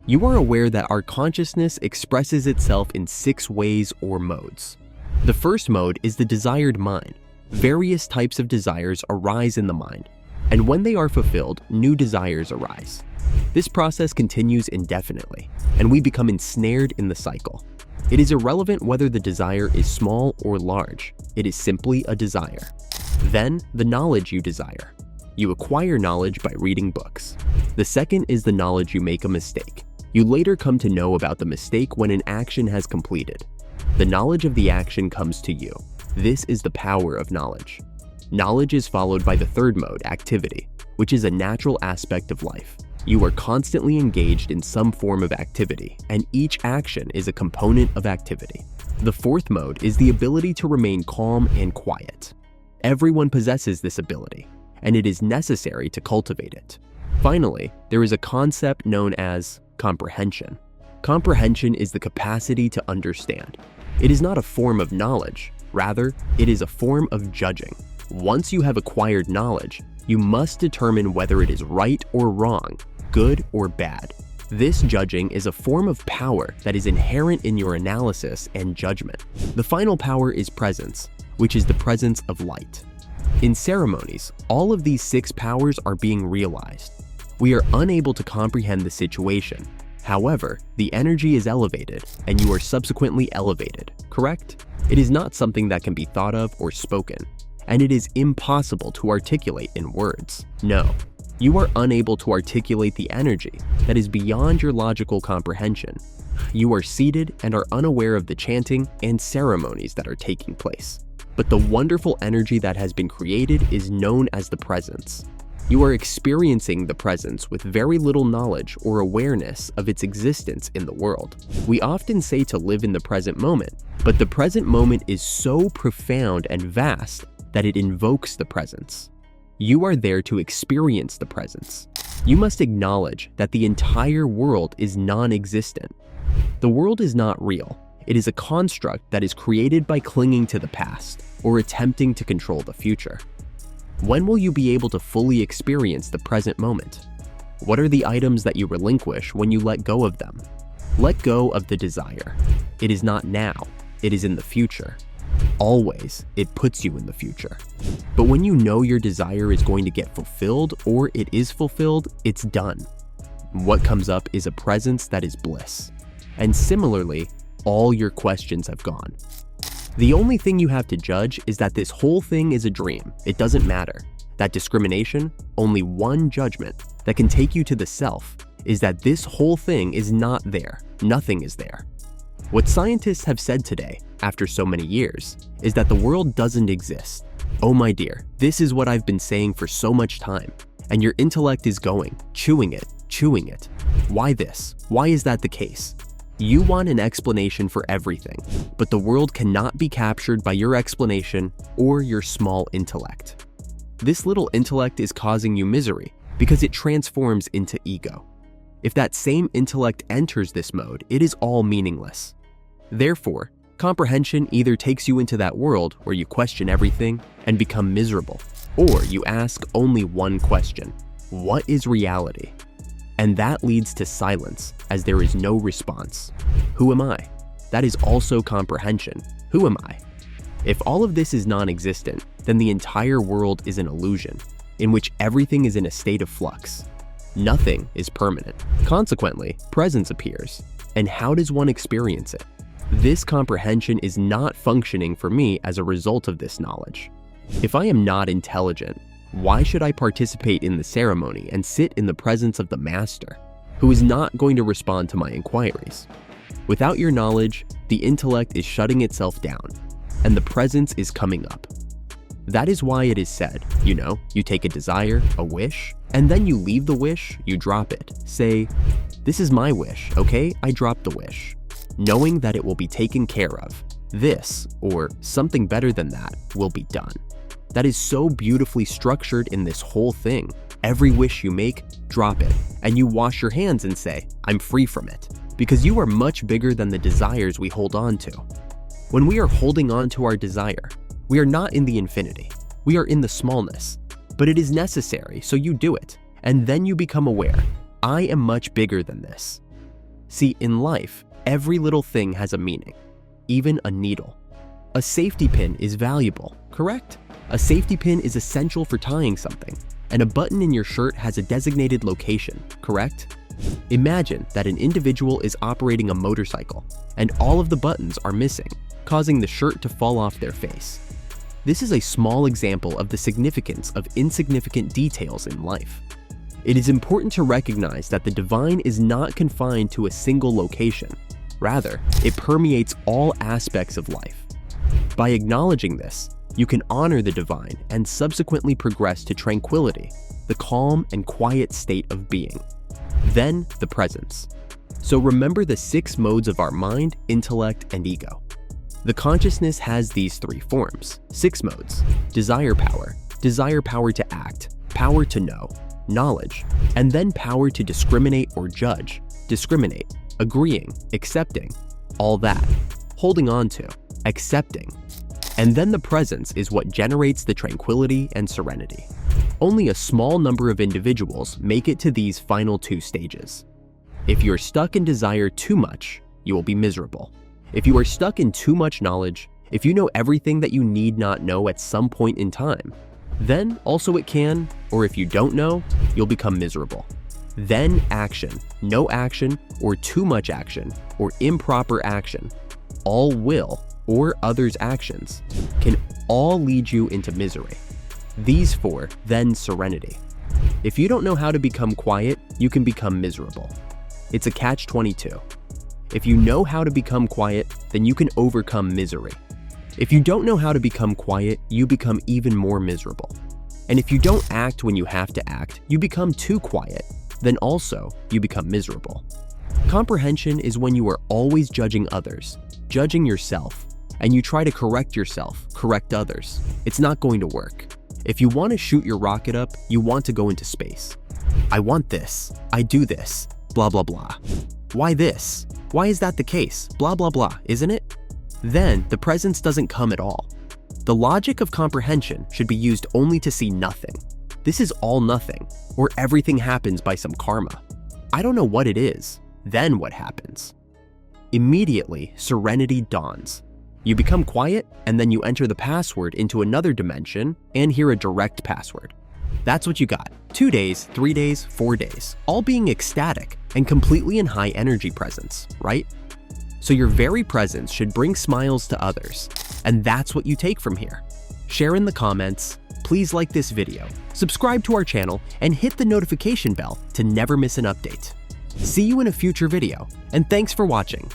You are aware that our consciousness expresses itself in 6 ways or modes. The first mode is the desired mind. Various types of desires arise in the mind, and when they are fulfilled, new desires arise. This process continues indefinitely, and we become ensnared in the cycle. It is irrelevant whether the desire is small or large. It is simply a desire. Then, the knowledge you desire. You acquire knowledge by reading books. The second is the knowledge you make a mistake. You later come to know about the mistake when an action has completed. The knowledge of the action comes to you. This is the power of knowledge. Knowledge is followed by the third mode, activity, which is a natural aspect of life. You are constantly engaged in some form of activity, and each action is a component of activity. The fourth mode is the ability to remain calm and quiet. Everyone possesses this ability, and it is necessary to cultivate it. Finally, there is a concept known as comprehension. Comprehension is the capacity to understand. It is not a form of knowledge, rather, it is a form of judging. Once you have acquired knowledge, you must determine whether it is right or wrong, good or bad. This judging is a form of power that is inherent in your analysis and judgment. The final power is presence, which is the presence of light. In ceremonies, all of these 6 powers are being realized. We are unable to comprehend the situation. However, the energy is elevated, and you are subsequently elevated, correct? It is not something that can be thought of or spoken, and it is impossible to articulate in words. No, you are unable to articulate the energy that is beyond your logical comprehension. You are seated and are unaware of the chanting and ceremonies that are taking place. But the wonderful energy that has been created is known as the presence. You are experiencing the presence with very little knowledge or awareness of its existence in the world. We often say to live in the present moment, but the present moment is so profound and vast that it invokes the presence. You are there to experience the presence. You must acknowledge that the entire world is non-existent. The world is not real. It is a construct that is created by clinging to the past or attempting to control the future. When will you be able to fully experience the present moment? What are the items that you relinquish when you let go of them? Let go of the desire. It is not now, it is in the future. Always, it puts you in the future. But when you know your desire is going to get fulfilled or it is fulfilled, it's done. What comes up is a presence that is bliss. And similarly, all your questions have gone. The only thing you have to judge is that this whole thing is a dream. It doesn't matter. That discrimination, only one judgment that can take you to the self, is that this whole thing is not there. Nothing is there. What scientists have said today, after so many years, is that the world doesn't exist. Oh my dear, this is what I've been saying for so much time, and your intellect is going, chewing it. Why this? Why is that the case? You want an explanation for everything, but the world cannot be captured by your explanation or your small intellect. This little intellect is causing you misery because it transforms into ego. If that same intellect enters this mode, it is all meaningless. Therefore, comprehension either takes you into that world where you question everything and become miserable, or you ask only one question: what is reality? And that leads to silence, as there is no response. Who am I? That is also comprehension. Who am I? If all of this is non-existent, then the entire world is an illusion, in which everything is in a state of flux. Nothing is permanent. Consequently, presence appears. And how does one experience it? This comprehension is not functioning for me as a result of this knowledge. If I am not intelligent, why should I participate in the ceremony and sit in the presence of the master, who is not going to respond to my inquiries? Without your knowledge, the intellect is shutting itself down, and the presence is coming up. That is why it is said, you take a desire, a wish, and then you leave the wish, you drop it. Say, this is my wish, okay? I drop the wish, knowing that it will be taken care of. This, or something better than that, will be done. That is so beautifully structured in this whole thing. Every wish you make, drop it, and you wash your hands and say, I'm free from it, because you are much bigger than the desires we hold on to. When we are holding on to our desire, we are not in the infinity, we are in the smallness, but it is necessary, so you do it, and then you become aware, I am much bigger than this. See, in life, every little thing has a meaning, even a needle. A safety pin is valuable, correct? A safety pin is essential for tying something, and a button in your shirt has a designated location, correct? Imagine that an individual is operating a motorcycle, and all of the buttons are missing, causing the shirt to fall off their face. This is a small example of the significance of insignificant details in life. It is important to recognize that the divine is not confined to a single location. Rather, it permeates all aspects of life. By acknowledging this, you can honor the divine and subsequently progress to tranquility, the calm and quiet state of being. Then, the presence. So remember the 6 modes of our mind, intellect, and ego. The consciousness has these 3 forms, 6 modes: desire power to act, power to know, knowledge, and then power to discriminate or judge, discriminate, agreeing, accepting, all that, holding on to, accepting. And then the presence is what generates the tranquility and serenity. Only a small number of individuals make it to these final 2 stages. If you're stuck in desire too much, you will be miserable. If you are stuck in too much knowledge, if you know everything that you need not know at some point in time, then also it can, or if you don't know, you'll become miserable. Then action, no action, or too much action, or improper action, all will, or others' actions, can all lead you into misery. These 4, then serenity. If you don't know how to become quiet, you can become miserable. It's a catch-22. If you know how to become quiet, then you can overcome misery. If you don't know how to become quiet, you become even more miserable. And if you don't act when you have to act, you become too quiet, then also you become miserable. Comprehension is when you are always judging others, judging yourself, and you try to correct yourself, correct others. It's not going to work. If you want to shoot your rocket up, you want to go into space. I want this, I do this, blah blah blah. Why this? Why is that the case? Blah blah blah, isn't it? Then the presence doesn't come at all. The logic of comprehension should be used only to see nothing. This is all nothing, or everything happens by some karma. I don't know what it is. Then what happens? Immediately, serenity dawns. You become quiet, and then you enter the password into another dimension and hear a direct password. That's what you got. 2 days, 3 days, 4 days, all being ecstatic and completely in high energy presence, right? So your very presence should bring smiles to others, and that's what you take from here. Share in the comments, please like this video, subscribe to our channel, and hit the notification bell to never miss an update. See you in a future video, and thanks for watching.